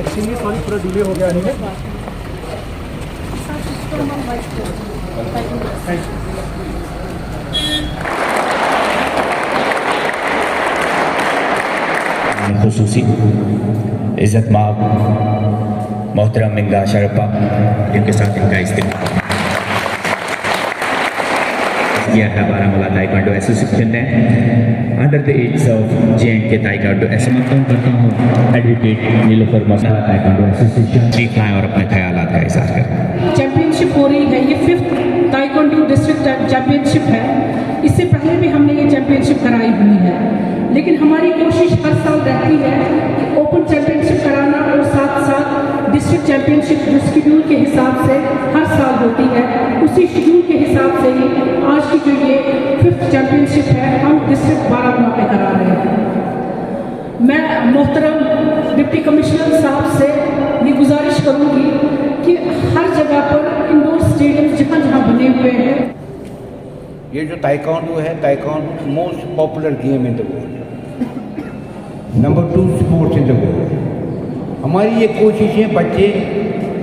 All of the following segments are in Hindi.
एक्चुअली सॉरी थोड़ा डिले हो गया है। खुसूसी इज़्ज़त माब मोहतरम मिंगा शरपा जिनके साथ इनका इस्तेमाल किया है बारामूला ताइक्वांडो एसोसिएशन ने under the age of J and K taekwondo association करता हूँ एडवोकेट नीलोफर मसाला ताइक्वांडो एसोसिएशन चीफ लाएं और अपने ख्यालात का इज़हार करें। चैंपियनशिप हो रही है, ये 5th ताइक्वांडो डिस्ट्रिक्ट चैंपियनशिप है। इससे पहले भी हमने ये चैंपियनशिप कराई हुई है, लेकिन हमारी कोशिश हर साल रहती है कि ओपन चैंपियनशिप कराना और साथ साथ डिस्ट्रिक्ट चैंपियनशिप जो शेड्यूल के हिसाब से हर साल होती है, उसी शेड्यूल के हिसाब से ही आज की जो ये 5th चैंपियनशिप है हम डिस्ट्रिक्ट बारामूला पे करा रहे हैं। मैं मोहतरम डिप्टी कमिश्नर साहब से ये गुजारिश करूँगी कि हर जगह पर इंडोर स्टेडियम जहाँ जहाँ बने हुए हैं। ये जो ताइक्वांडो है, taekwondo most popular game in the world, number 2 sports in the world. हमारी ये कोशिश है बच्चे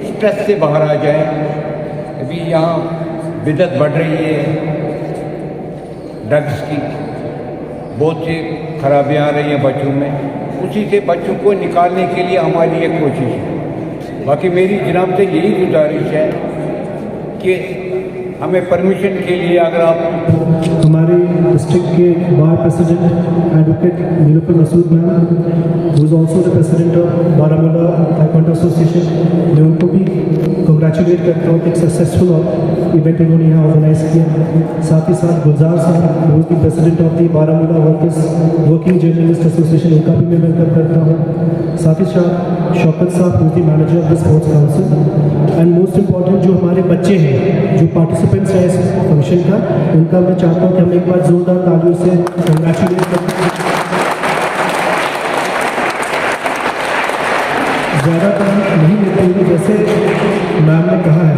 स्ट्रेस से बाहर आ जाए। अभी यहाँ बिदत बढ़ रही है, ड्रग्स की बहुत सी खराबियाँ आ रही हैं बच्चों में, उसी से बच्चों को निकालने के लिए हमारी ये कोशिश है। बाकी मेरी जनाब से यही गुजारिश है कि हमें परमिशन के लिए अगर आप हमारे डिस्ट्रिक्ट के bar president advocate Nilofar Masood ma'am, who is also the president of Baramulla taekwondo association, मैं उनको भी कंग्रेचुलेट करता हूँ कि एक सक्सेसफुल इवेंट उन्होंने यहाँ ऑर्गेनाइज किया। साथ ही साथ गुलजार साहब, who is the president of the Baramulla working journalist association, उनका भी मैं वेलकम करता हूँ। साथ ही साथ शौकत साहब, who is the manager of the sports council. And most important जो हमारे बच्चे हैं, जो पार्टिसिपेंट्स हैं इस फंक्शन का, उनका मैं चाहता हूँ कि हम एक बार जोरदार तालियों से कंग्रेचुलेट करें। ज़्यादा टाइम नहीं लेते हुए, जैसे मैम ने कहा है,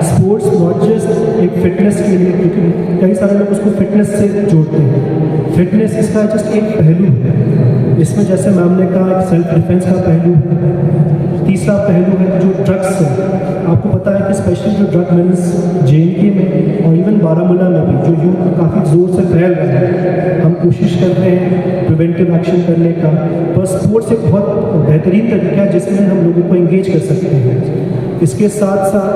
स्पोर्ट्स नॉट जस्ट एक फिटनेस के लिए, क्योंकि कई सारे लोग उसको फिटनेस से जोड़ते हैं। फिटनेस इसका जस्ट एक पहलू है। इसमें जैसे मैम ने कहा एक सेल्फ डिफेंस का पहलू है। तीसरा पहलू है जो ड्रग्स है। आपको पता है कि स्पेशली जो ड्रग मीन्स जे&के में और इवन बारामूला में भी जो यूथ काफ़ी ज़ोर से फैल रहा है, हम कोशिश कर रहे हैं प्रिवेंटिव एक्शन करने का। पर स्पोर्ट्स एक बहुत बेहतरीन तरीका है जिसमें हम लोगों को एंगेज कर सकते हैं। इसके साथ साथ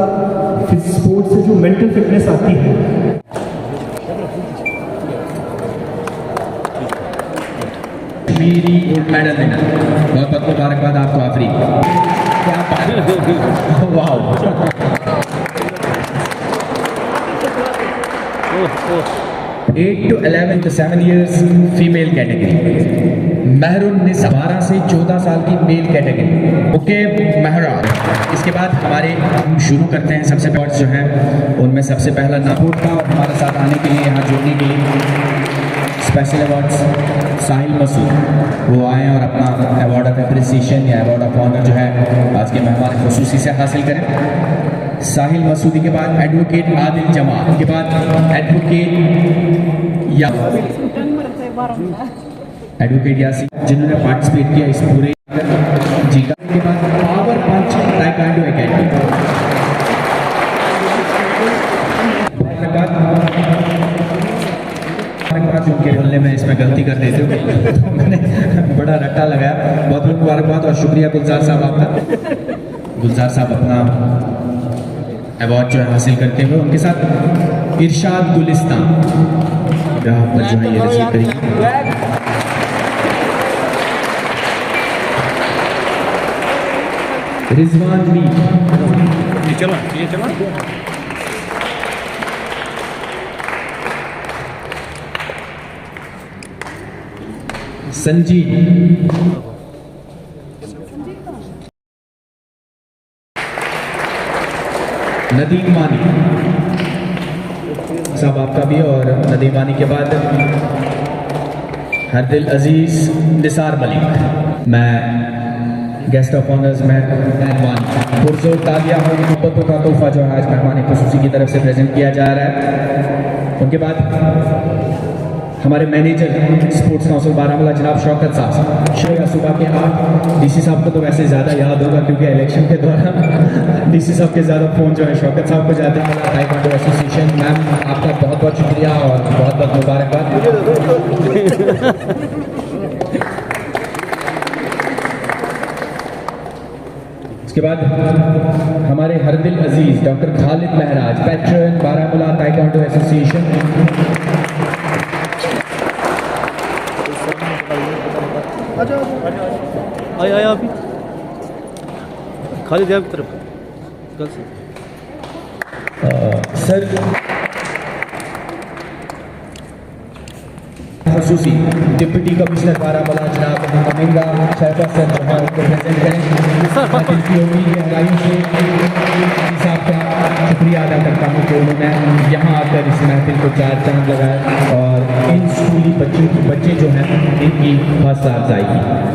स्पोर्ट्स से जो मेंटल फिटनेस आती है, मेरी गोल्ड मेडल विनर, बहुत बहुत मुबारकबाद आपको आफरी। क्या वाह 8 to 11 to 7 years female category, maroon ने 12 से 14 साल की मेल कैटेगरी, ओके महरा। इसके बाद हम शुरू करते हैं। सबसे पहले जो हैं उनमें सबसे पहला नागपुर का, और हमारे साथ आने के लिए, यहाँ जुड़ने के लिए स्पेशल अवार्ड्स साहिल मसूद, वो आएँ और अपना अवार्ड ऑफ एप्रिसिएशन या अवार्ड ऑफ ऑनर जो है आज के मेहमान खुसूसी से हासिल करें। साहिल मसूदी के बाद एडवोकेट आदिल जमाल, के बाद एडवोकेट यासी, जिन्होंने पार्टिसिपेट किया इस पूरे जीका। के बाद पावर पंच ताइक्वांडो एकेडमी, उनके बोलने में इसमें गलती कर देते हो तो मैंने बड़ा रट्टा लगाया। बहुत बहुत मुबारकबाद और शुक्रिया गुलजार साहब आपका। गुलजार साहब अपना अवार्ड जो है हासिल करते हुए, उनके साथ इरशाद गुलिस्तान पर जो है ये रिसीव करेंगे। रिजवान मी, ये चला संजीव, नदीम मानी साहब आपका भी, और नदीम मानी के बाद हरदिल अजीज निसार मलिक। मैं गेस्ट ऑफ ऑनर्स में पुरजोर तालियां और मोहब्बतों का तोहफा जो है आज मेहमान खुसूसी की तरफ से प्रेजेंट किया जा रहा है। उनके बाद हमारे मैनेजर स्पोर्ट्स काउंसिल बारामूला जनाब शौकत साहब शुरू सुबह के 8। डीसी साहब को तो वैसे ज़्यादा याद होगा क्योंकि इलेक्शन के दौरान डीसी साहब के ज़्यादा फ़ोन जो है शौकत साहब को जाते हैं। ताइक्वांडो एसोसिएशन मैम आपका बहुत बहुत शुक्रिया और बहुत बहुत मुबारकबाद। इसके बाद हमारे हरदिल अजीज डॉक्टर खालिद महराज पैट्रन बारामूला ताइक्वांडो एसोसिएशन। आया अभी खालिद की तरफ सर खसूसी डिप्टी कमिश्नर बारामूला जनाब अमिंगा शैफा सर वहाँ को प्रेजेंट करें। दिल की उम्मीद गहराइयों से साहब का शुक्रिया अदा करता हूँ कि उन्होंने यहाँ आकर इस महफिल को चार चांद लगाया और इन स्कूली बच्चे जो हैं इनकी हौसला अफजाई की।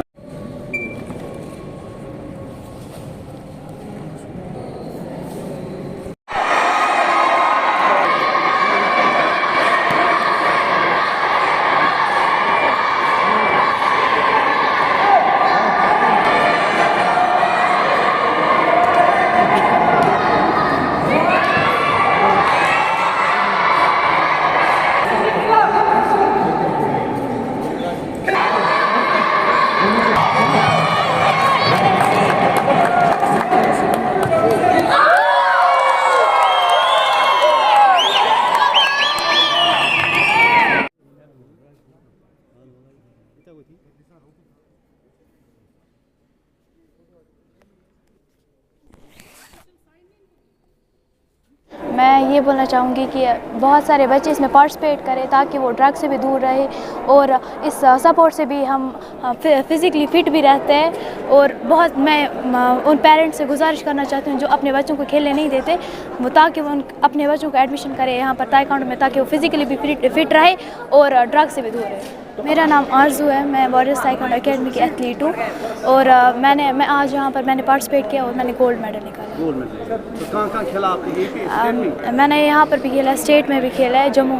मैं ये बोलना चाहूँगी कि बहुत सारे बच्चे इसमें पार्टिसिपेट करें ताकि वो ड्रग से भी दूर रहे और इस सपोर्ट से भी हम फिज़िकली फ़िट भी रहते हैं। और बहुत मैं उन पेरेंट्स से गुजारिश करना चाहती हूँ जो अपने बच्चों को खेलने नहीं देते वो ताकि वो अपने बच्चों को एडमिशन करें यहाँ पर ताइक्वांडो में ताकि वो फिज़िकली भी फिट रहे और ड्रग से भी दूर रहे। मेरा नाम आरजू है, मैं वॉरियर्स ताइक्वांडो एकेडमी की एथलीट हूँ और मैं आज यहाँ पर मैंने पार्टिसिपेट किया और मैंने गोल्ड मेडल निकाला। गोल्ड मेडल तो कहाँ खेला आपने? मैंने यहाँ पर भी खेला है, स्टेट में भी खेला है, जम्मू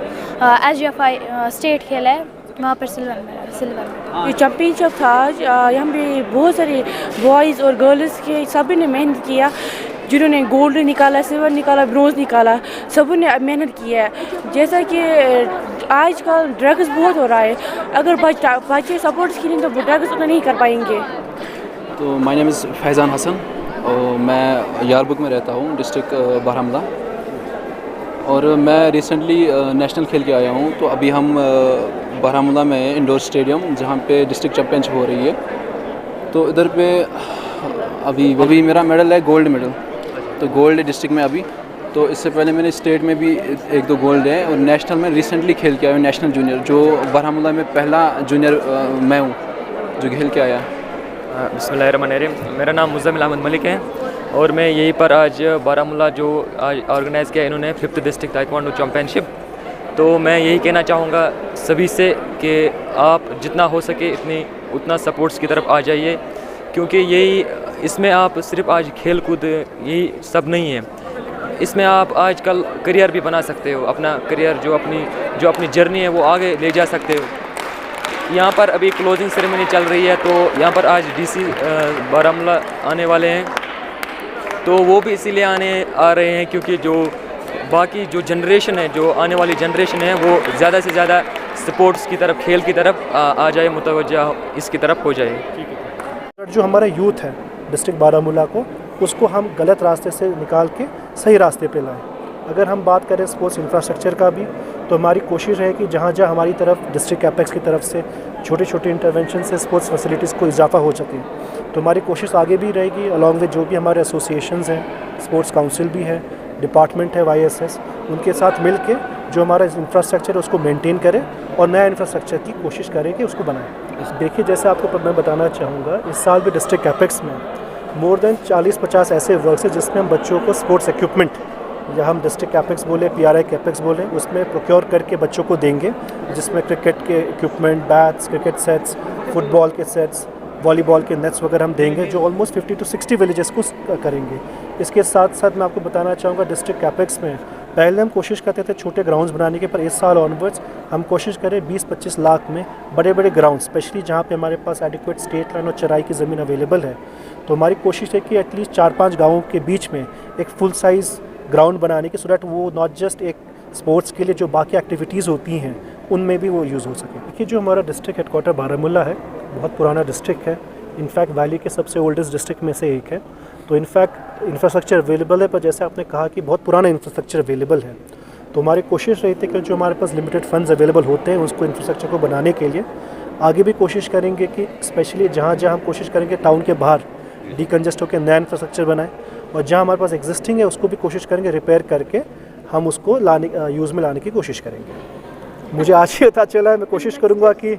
SGFI स्टेट खेला है, वहाँ पर सिल्वर मेडल। ये चैम्पियनशिप था आज, यहाँ पे बहुत सारे बॉयज़ और गर्ल्स के सभी ने मेहनत किया, जिन्होंने गोल्ड निकाला, सिल्वर निकाला, ब्रोंज निकाला, सबों ने मेहनत किया है। जैसा कि आजकल ड्रग्स बहुत हो रहा है, अगर बच्चे सपोर्ट्स के लिए तो ड्रग्स उतना नहीं कर पाएंगे। तो my name is Faizan Hassan और मैं यारबुक में रहता हूँ, डिस्ट्रिक्ट बारामूला। और मैं रिसेंटली नेशनल खेल के आया हूँ। तो अभी हम बारामूला में इंडोर स्टेडियम जहाँ पे डिस्ट्रिक्ट चैम्पियनशिप हो रही है, तो इधर पे अभी मेरा मेडल है गोल्ड मेडल, तो गोल्ड डिस्ट्रिक्ट में अभी। तो इससे पहले मैंने स्टेट में भी 1-2 गोल्ड है और नेशनल में रिसेंटली खेल के आया हूँ, नेशनल जूनियर, जो बारामूला में पहला जूनियर मैं हूँ जो खेल के आया। बिस्मिल्लाहिर्रहमानिर्रहीम। मेरा नाम मुज़म्मिल अहमद मलिक है और मैं यहीं पर आज बारामूला जो आज ऑर्गेनाइज़ किया इन्होंने 5th डिस्ट्रिक्ट ताइक्वांडो चैम्पियनशिप, तो मैं यही कहना चाहूँगा सभी से कि आप जितना हो सके उतना सपोर्ट्स की तरफ आ जाइए, क्योंकि यही इसमें आप सिर्फ आज खेल कूद यही सब नहीं है, इसमें आप आजकल करियर भी बना सकते हो, अपना करियर जो अपनी जर्नी है वो आगे ले जा सकते हो। यहाँ पर अभी क्लोजिंग सेरेमनी चल रही है, तो यहाँ पर आज डीसी बारामूला आने वाले हैं, तो वो भी इसीलिए आ रहे हैं क्योंकि जो बाकी जो जनरेशन है, जो आने वाली जनरेशन है, वो ज़्यादा से ज़्यादा स्पोर्ट्स की तरफ, खेल की तरफ आ जाए, मुतवज्जा इसकी तरफ हो जाए। जो हमारा यूथ है डिस्ट्रिक्ट बारामूला को, उसको हम गलत रास्ते से निकाल के सही रास्ते पे लाएं। अगर हम बात करें स्पोर्ट्स इंफ्रास्ट्रक्चर का भी, तो हमारी कोशिश है कि जहाँ जहाँ हमारी तरफ डिस्ट्रिक्ट एपेक्स की तरफ से छोटे छोटे इंटरवेंशन से स्पोर्ट्स फैसिलिटीज़ को इजाफा हो सके, तो हमारी कोशिश आगे भी रहेगी। अलॉन्ग विद जो भी हमारे एसोसिएशंस हैं, स्पोर्ट्स काउंसिल भी है, डिपार्टमेंट है YSS, उनके साथ मिल के जो हमारा इंफ्रास्ट्रक्चर है उसको मेंटेन करें और नया इंफ्रास्ट्रक्चर की कोशिश करें कि उसको बनाएं। देखिए, जैसे आपको मैं बताना चाहूँगा, इस साल भी डिस्ट्रिक्ट एपेक्स में मोर देन 40-50 ऐसे वर्क्स हैं जिसमें हम बच्चों को स्पोर्ट्स इक्विपमेंट, या हम डिस्ट्रिक्ट कैपेक्स बोले, PRI कैपेक्स बोले, उसमें प्रोक्योर करके बच्चों को देंगे, जिसमें क्रिकेट के equipment, bats, cricket sets, football के सेट्स, वॉलीबॉल के नेट्स वगैरह हम देंगे, जो ऑलमोस्ट 50 to 60 विलेजेस को करेंगे। इसके साथ साथ मैं आपको बताना चाहूँगा, डिस्ट्रिक्ट कैपेक्स में पहले हम कोशिश करते थे छोटे ग्राउंड्स बनाने की, पर इस साल ऑनवर्ड्स हम कोशिश करें 20-25 लाख में बड़े बड़े ग्राउंड, स्पेशली जहाँ पे हमारे पास एडिक्वेट स्टेट लैंड और चराई की ज़मीन अवेलेबल है। तो हमारी कोशिश है कि एटलीस्ट 4-5 गाँवों के बीच में एक फुल साइज़ ग्राउंड बनाने की, सो दैट वो नॉट जस्ट एक स्पोर्ट्स के लिए जो बाकी एक्टिविटीज़ होती हैं उनमें भी वो यूज़ हो सके। देखिए जो हमारा डिस्ट्रिक्ट हेडक्वार्टर बारामूला है, बहुत पुराना डिस्ट्रिक्ट है, इनफैक्ट वैली के सबसे ओल्डेस्ट डिस्ट्रिक्ट में से एक है। तो इनफैक्ट इंफ्रास्ट्रक्चर अवेलेबल है, पर जैसे आपने कहा कि बहुत पुराना इंफ्रास्ट्रक्चर अवेलेबल है। तो हमारी कोशिश रहती है कि जो हमारे पास लिमिटेड फंड्स अवेलेबल होते हैं उसको इंफ्रास्ट्रक्चर को बनाने के लिए आगे भी कोशिश करेंगे कि स्पेशली जहाँ जहाँ हम कोशिश करेंगे टाउन के बाहर डिकंजेस्ट होकर नया इंफ्रास्ट्रक्चर बनाएं, और जहाँ हमारे पास एग्जिस्टिंग है उसको भी कोशिश करेंगे रिपेयर करके हम उसको यूज़ में लाने की कोशिश करेंगे। मुझे आज ही पता चला है, मैं कोशिश करूँगा कि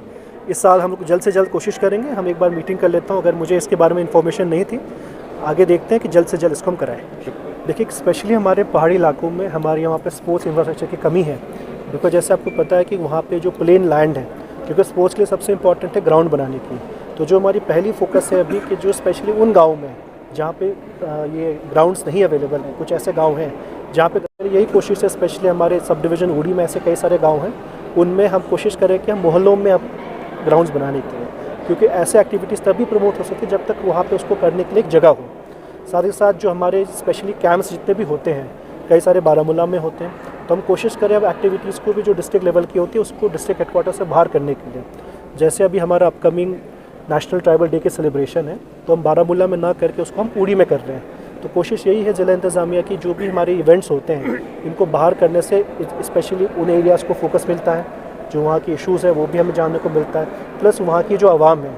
इस साल हम जल्द से जल्द कोशिश करेंगे। हम एक बार मीटिंग कर लेता हूँ, अगर मुझे इसके बारे में इन्फॉर्मेशन नहीं थी, आगे देखते हैं कि जल्द से जल्द इसको हम कराएं। देखिए स्पेशली हमारे पहाड़ी इलाकों में हमारे यहाँ पे स्पोर्ट्स इंफ्रास्ट्रक्चर की कमी है, बिकॉज जैसे आपको पता है कि वहाँ पे जो प्लेन लैंड है, क्योंकि स्पोर्ट्स के लिए सबसे इंपॉर्टेंट है ग्राउंड बनाने की। तो जो हमारी पहली फोकस है अभी कि जो स्पेशली उन गाँव में जहाँ पे ये ग्राउंड्स नहीं अवेलेबल हैं, कुछ ऐसे गाँव हैं जहाँ पे यही कोशिश है, स्पेशली हमारे सब डिवीज़न उड़ी में ऐसे कई सारे गाँव हैं, उनमें हम कोशिश करें कि हम मोहल्लों में अब ग्राउंड्स बनाने के लिए, क्योंकि ऐसे एक्टिविटीज़ तभी प्रमोट हो सकती है जब तक वहाँ पे उसको करने के लिए एक जगह हो। साथ ही साथ जो हमारे स्पेशली कैंप्स जितने भी होते हैं, कई सारे बारामूला में होते हैं, तो हम कोशिश करें अब एक्टिविटीज़ को भी जो डिस्ट्रिक्ट लेवल की होती है उसको डिस्ट्रिक्ट हेडक्वार्टर से बाहर करने के लिए। जैसे अभी हमारा अपकमिंग नेशनल ट्राइबल डे की सेलिब्रेशन है, तो हम बारामूला में ना करके उसको हम उड़ी में कर रहे हैं। तो कोशिश यही है ज़िला इंतज़ामिया की, जो भी हमारे इवेंट्स होते हैं इनको बाहर करने से स्पेशली उन एरियाज़ को फोकस मिलता है, जो वहाँ की इश्यूज़ है वो भी हमें जानने को मिलता है, प्लस वहाँ की जो आवाम है,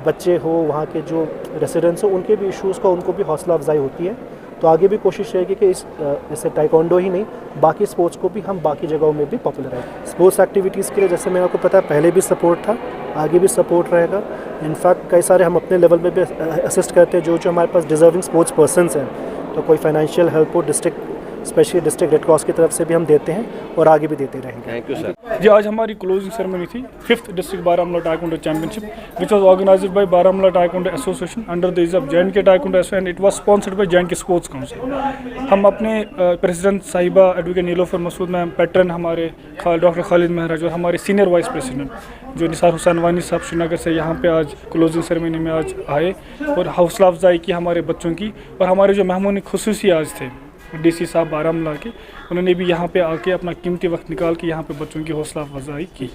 बच्चे हो, वहाँ के जो रेसिडेंट्स हो, उनके भी इश्यूज़ का उनको भी हौसला अफजाई होती है। तो आगे भी कोशिश रहेगी कि इससे टाइकोंडो ही नहीं बाकी स्पोर्ट्स को भी हम बाकी जगहों में भी पॉपुलर है। स्पोर्ट्स एक्टिविटीज़ के लिए जैसे मैं आपको पता है पहले भी सपोर्ट था, आगे भी सपोर्ट रहेगा। इनफैक्ट कई सारे हम अपने लेवल में भी असिस्ट करते हैं, जो हमारे पास डिज़र्विंग स्पोर्ट्स पर्सनस हैं, तो कोई फाइनेंशियल हेल्प हो district specially district red cross की तरफ से भी हम देते हैं और आगे भी देते रहेंगे। Thank you sir. जी आज हमारी क्लोजिंग सेरेमनी थी 5th district Baramulla taekwondo championship which was organised by Baramulla taekwondo association under the is of J and K taekwondo association and it was sponsored by J and K sports council. हम अपने प्रेसिडेंट साहिबा advocate Nilofar Masood ma'am, patron हमारे डॉक्टर खालिद महराज और हमारे सीनियर वाइस प्रेसिडेंट जो निसार हुसैन वानी साहब श्रीनगर से यहाँ पे आज क्लोजिंग सेरेमनी में आज आए और हौसला अफजाई की हमारे बच्चों की। और हमारे जो मेहमान खुसूसी आज थे डीसी साहब बारामूला के, उन्होंने भी यहाँ पे आके अपना कीमती वक्त निकाल के यहाँ पे बच्चों की हौसला अफजाई की।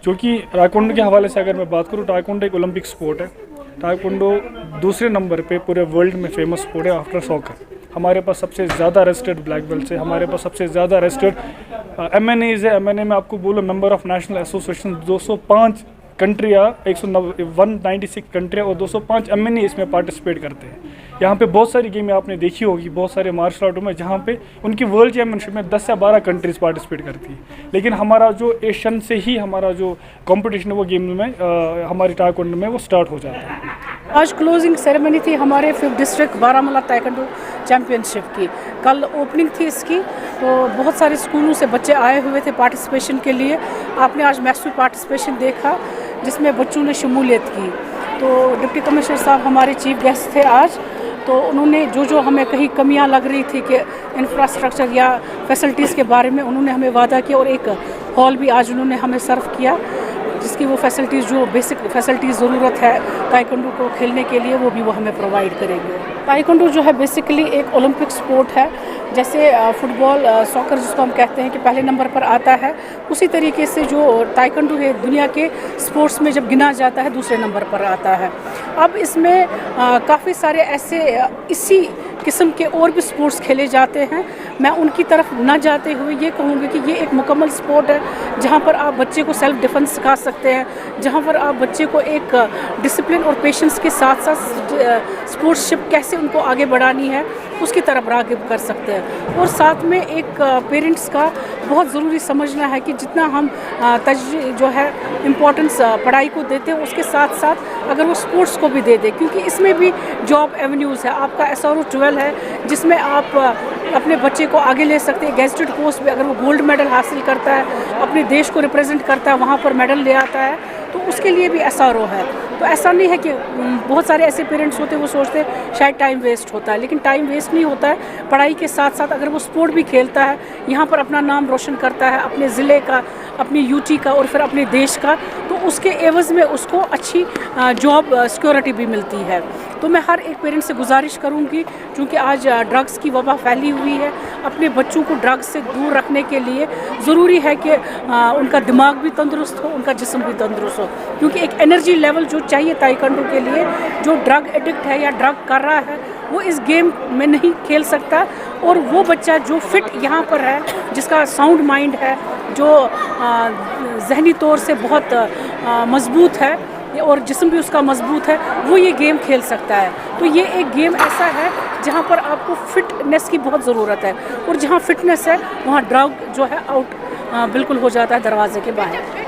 जो कि टाइकोंडो के हवाले से अगर मैं बात करूँ, टाइकोंडो एक ओलंपिक स्पोर्ट है। टाइकोंडो दूसरे नंबर पे पूरे वर्ल्ड में फेमस स्पोर्ट है आफ्टर सॉकर। हमारे पास सबसे ज़्यादा रजिस्टर्ड ब्लैक बेल्ट है, हमारे पास सबसे ज़्यादा रजिस्टर्ड MNAs है। MNA में आपको बोलो मेंबर ऑफ नेशनल एसोसिएशन 205 कंट्रियाँ 196 कंट्रियाँ और 205 MNA इसमें पार्टिसिपेट करते हैं। यहाँ पे बहुत सारी गेमें आपने देखी होगी, बहुत सारे मार्शल आर्टों में जहाँ पे उनकी वर्ल्ड चैम्पियनशिप में 10 या 12 कंट्रीज़ पार्टिसिपेट करती है। लेकिन हमारा जो एशियन से ही हमारा जो कंपटीशन है वो गेम में हमारी टाइकोंडो में वो स्टार्ट हो जाता है। आज क्लोजिंग सेरेमनी थी हमारे 5th district Baramulla taekwondo championship की। कल ओपनिंग थी इसकी, तो बहुत सारे स्कूलों से बच्चे आए हुए थे पार्टिसिपेशन के लिए। आपने आज मैसिव पार्टिसिपेशन देखा जिसमें बच्चों ने शमूलियत की। तो डिप्टी कमिश्नर साहब हमारे चीफ गेस्ट थे आज, तो उन्होंने जो हमें कहीं कमियां लग रही थी कि इंफ्रास्ट्रक्चर या फैसिलिटीज़ के बारे में, उन्होंने हमें वादा किया और एक हॉल भी आज उन्होंने हमें सर्व किया जिसकी वो फैसिलिटीज़ जो बेसिक फैसिलिटीज़ ज़रूरत है टाइकोंडो को खेलने के लिए वो भी वो हमें प्रोवाइड करेंगे। टाइकोंडो जो है बेसिकली एक ओलंपिक स्पोर्ट है, जैसे फुटबॉल सॉकर जिसको हम कहते हैं कि पहले नंबर पर आता है, उसी तरीके से जो टाइकोंडो है दुनिया के स्पोर्ट्स में जब गिना जाता है दूसरे नंबर पर आता है। अब इसमें काफ़ी सारे ऐसे इसी किस्म के और भी स्पोर्ट्स खेले जाते हैं। मैं उनकी तरफ न जाते हुए ये कहूँगी कि ये एक मुकम्मल स्पोर्ट है जहाँ पर आप बच्चे को सेल्फ डिफेंस सिखा सकते हैं, जहाँ पर आप बच्चे को एक डिसिप्लिन और पेशेंस के साथ साथ स्पोर्ट्सशिप कैसे उनको आगे बढ़ानी है उसकी तरफ राग़िब कर सकते हैं। और साथ में एक पेरेंट्स का बहुत ज़रूरी समझना है कि जितना हम जो है इम्पोर्टेंस पढ़ाई को देते हैं उसके साथ साथ अगर वो स्पोर्ट्स को भी दे दें, क्योंकि इसमें भी जॉब एवेन्यूज़ है। आपका SRO 12 है जिसमें आप अपने बच्चे को आगे ले सकते हैं। गेजेटेड पोस्ट में अगर वो गोल्ड मेडल हासिल करता है, अपने देश को रिप्रेजेंट करता है, वहाँ पर मेडल ले आता है, तो उसके लिए भी SRO है। तो ऐसा नहीं है कि बहुत सारे ऐसे पेरेंट्स होते हैं वो सोचते हैं शायद टाइम वेस्ट होता है, लेकिन टाइम वेस्ट नहीं होता है। पढ़ाई के साथ साथ अगर वो स्पोर्ट भी खेलता है, यहाँ पर अपना नाम रोशन करता है, अपने ज़िले का, अपनी यूटी का और फिर अपने देश का, तो उसके एवज़ में उसको अच्छी जॉब सिक्योरिटी भी मिलती है। तो मैं हर एक पेरेंट से गुजारिश करूँगी, क्योंकि आज ड्रग्स की वबा फैली हुई है, अपने बच्चों को ड्रग्स से दूर रखने के लिए ज़रूरी है कि उनका दिमाग भी तंदुरुस्त हो, उनका जिस्म भी तंदुरुस्त हो, क्योंकि एक एनर्जी लेवल जो चाहिए ताइक्वांडो के लिए, जो ड्रग एडिक्ट है या ड्रग कर रहा है वो इस गेम में नहीं खेल सकता। और वो बच्चा जो फिट यहाँ पर है, जिसका साउंड माइंड है, जो जहनी तौर से बहुत मजबूत है और जिस्म भी उसका मजबूत है, वो ये गेम खेल सकता है। तो ये एक गेम ऐसा है जहाँ पर आपको फिटनेस की बहुत ज़रूरत है, और जहाँ फिटनेस है वहाँ ड्रग जो है आउट बिल्कुल हो जाता है दरवाजे के बाहर।